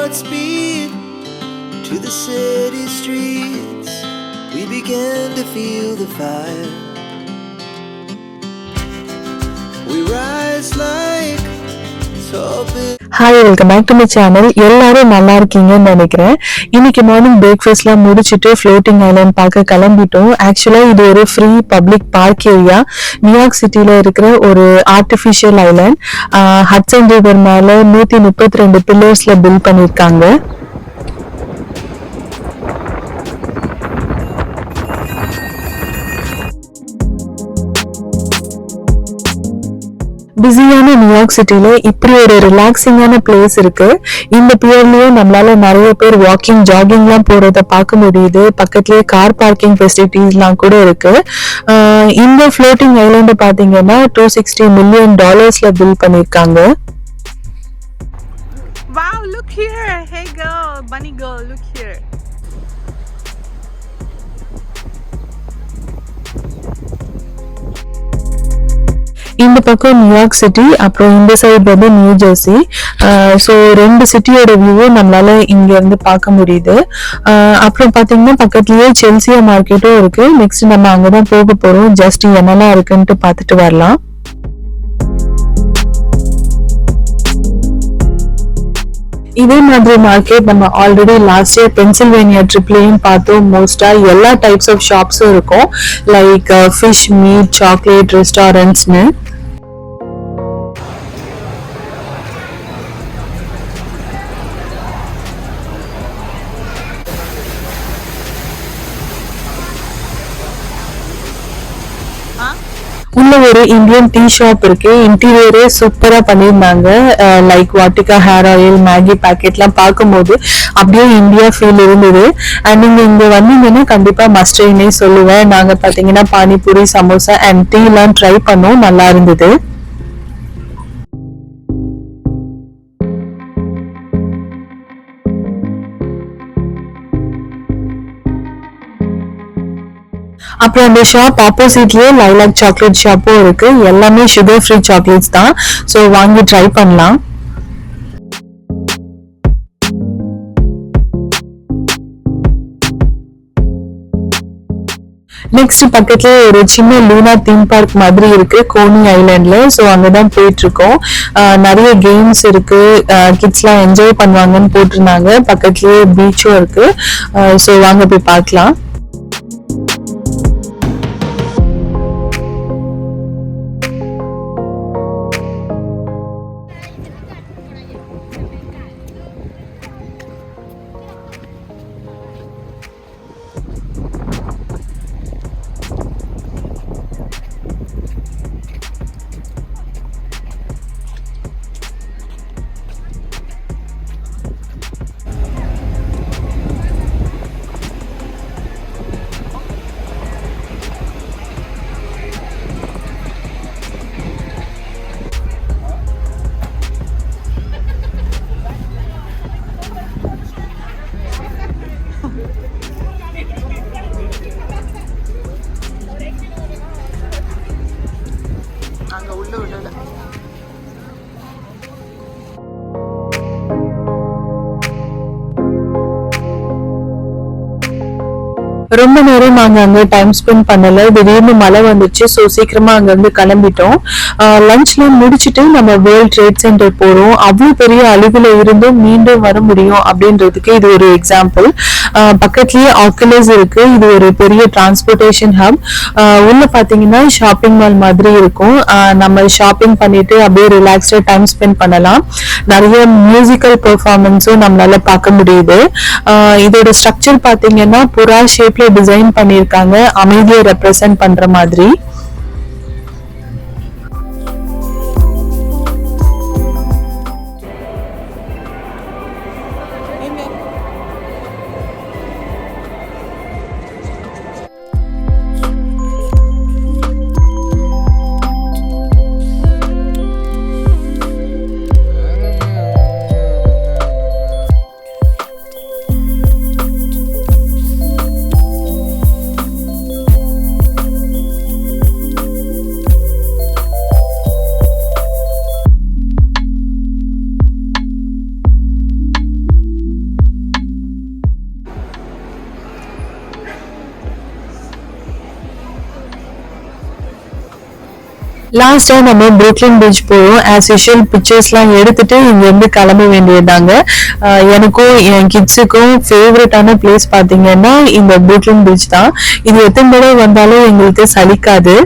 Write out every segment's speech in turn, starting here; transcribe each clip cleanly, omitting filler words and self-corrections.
Godspeed to the city streets. We began to feel the fire. We rise like tall buildings. Hi, welcome back to my channel. எல்லாரும் நல்லா இருக்கீங்கன்னு நினைக்கிறேன். இன்னைக்கு morning பிரேக்ஃபாஸ்ட்லாம் முடிச்சுட்டு floating island பார்க்க கிளம்பிட்டோம். ஆக்சுவலா இது ஒரு free public park area. New York சிட்டில இருக்கிற ஒரு ஆர்டிஃபிஷியல் ஐலாண்ட். ஹட்சன் ரிவர் மேல 132 பில்லர்ஸ்ல பில்ட் பண்ணிருக்காங்க. பிஸியான நியூயார்க் சிட்டில இப்படி ஒரு ரிலாக்ஸிங்கான பிளேஸ் இருக்கு. இந்த பியர்லயும் நம்மளால நிறைய பேர் வாக்கிங் ஜாகிங் எல்லாம் போறத பார்க்க முடியுது. பக்கத்துலயே கார் பார்க்கிங் ஃபெசிலிட்டிஸ் எல்லாம் கூட இருக்கு. இந்த ஃப்ளோட்டிங் ஐலாண்ட் பாத்தீங்கன்னா $260 million பில்ட் பண்ணிருக்காங்க. Wow, look here. Hey girl, bunny girl, look here. இந்த பக்கம் நியூயார்க் சிட்டி, அப்புறம் இந்த சைடு வந்து நியூ ஜெர்சி. ஸோ ரெண்டு சிட்டியோட வியூவும் நம்மளால இங்க இருந்து பார்க்க முடியுது. அப்புறம் பாத்தீங்கன்னா பக்கத்துலயே செல்சியா மார்க்கெட்டும் இருக்கு. நெக்ஸ்ட் நம்ம அங்கதான் போக போறோம். ஜஸ்ட் என்னெல்லாம் இருக்குன்ட்டு பார்த்துட்டு வரலாம். இதே மாதிரி மார்க்கெட் நம்ம ஆல்ரெடி லாஸ்ட் இயர் பென்சில்வேனியா ட்ரிப்லயும் பார்த்தோம். மோஸ்டா எல்லா டைப்ஸ் ஆஃப் ஷாப்ஸும் இருக்கும். லைக் ஃபிஷ், மீட், சாக்லேட், ரெஸ்டாரண்ட்ஸ்னு. உள்ள ஒரு இந்தியன் டீ ஷாப் இருக்கு. இன்டீரியரே சூப்பரா பண்ணிருந்தாங்க. Like Vatika hair oil, Maggi packet எல்லாம் பார்க்கும்போது அப்படியே இந்தியா ஃபீல் இருந்தது. அண்ட் நீங்க இங்க வந்தீங்கன்னா கண்டிப்பா மஸ்ட்னே சொல்லுவேன். நாங்க பாத்தீங்கன்னா பானிபூரி, சமோசா அண்ட் டீ எல்லாம் ட்ரை பண்ணோம். நல்லா இருந்தது. அப்புறம் அந்த ஷாப் ஆப்போசிட்லயே லைலாக் சாக்லேட் ஷாப்பும் இருக்கு. எல்லாமே சுகர் ஃப்ரீ சாக்லேட்ஸ் தான். ஸோ வாங்கி ட்ரை பண்ணலாம். நெக்ஸ்ட் பக்கத்துல ஒரு சின்ன லூனா தீம் பார்க் மாதிரி இருக்கு கோனி ஐலாண்ட்ல. ஸோ அங்கதான் போயிட்டு இருக்கோம். நிறைய கேம்ஸ் இருக்கு. கிட்ஸ் எல்லாம் என்ஜாய் பண்ணுவாங்கன்னு போட்டிருந்தாங்க. பக்கத்துலயே பீச்சும் இருக்கு. ஸோ வாங்க போய் பார்க்கலாம். அங்க உள்ள விடல. ரொம்ப நேரம் நாங்க அங்க டைம் ஸ்பெண்ட் பண்ணல. திடீர்னு மழை வந்துச்சு. ஸோ சீக்கிரமா அங்க இருந்து கிளம்பிட்டோம். லஞ்ச்லாம் முடிச்சுட்டு நம்ம வேர்ல்ட் ட்ரேட் சென்டர் போறோம். அவ்வளவு பெரிய அழிவுல இருந்தும் மீண்டும் வர முடியும் அப்படின்றதுக்கு இது ஒரு எக்ஸாம்பிள். பக்கத்துலயே ஆக்குலஸ் இருக்கு. இது ஒரு பெரிய டிரான்ஸ்போர்டேஷன் ஹப். உள்ள பாத்தீங்கன்னா ஷாப்பிங் மால் மாதிரி இருக்கும். நம்ம ஷாப்பிங் பண்ணிட்டு அப்படியே ரிலாக்ஸ்டா டைம் ஸ்பெண்ட் பண்ணலாம். நிறைய மியூசிக்கல் பெர்ஃபார்மன்ஸும் நம்மளால பார்க்க முடியுது. இதோட ஸ்ட்ரக்சர் பாத்தீங்கன்னா புறா ஷேப்ல டிசைன் பண்ணிருக்காங்க. அமைதியை ரெப்ரசென்ட் பண்ற மாதிரி. லாஸ்டா நம்ம புரூக்லின் பீச் போறோம். ஆஸ் யூஷுவல் பிக்சர்ஸ்லாம் எடுத்துட்டு இங்க இருந்து கிளம்ப வேண்டியதாங்க. எனக்கும் என் கிட்ஸுக்கும் ஃபேவரட்டான பிளேஸ் பாத்தீங்கன்னா இந்த புரூக்லின் பீச் தான். இது எத்தனை தடவை வந்தாலும் எங்களுக்கு சலிக்காது.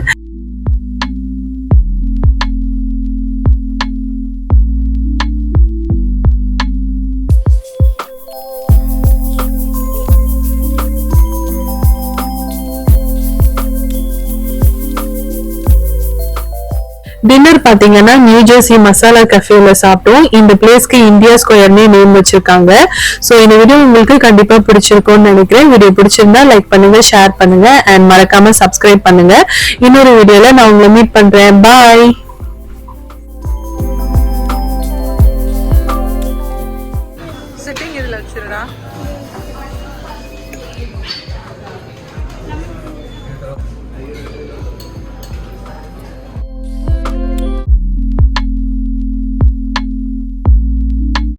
டின்னர் பாத்தீங்கன்னா நியூ ஜெர்சி மசாலா கஃபேல சாப்பிட்டோம். இந்த பிளேஸ்க்கு இந்தியா ஸ்கொயர்னே நேம் வச்சிருக்காங்க. சோ இந்த வீடியோ உங்களுக்கு கண்டிப்பா பிடிச்சிருக்கும்னு நினைக்கிறேன். வீடியோ பிடிச்சிருந்தா லைக் பண்ணுங்க, ஷேர் பண்ணுங்க அண்ட் மறக்காம சப்ஸ்கிரைப் பண்ணுங்க. இன்னொரு வீடியோல நான் உங்களை மீட் பண்றேன். பாய். Sitting is luxury.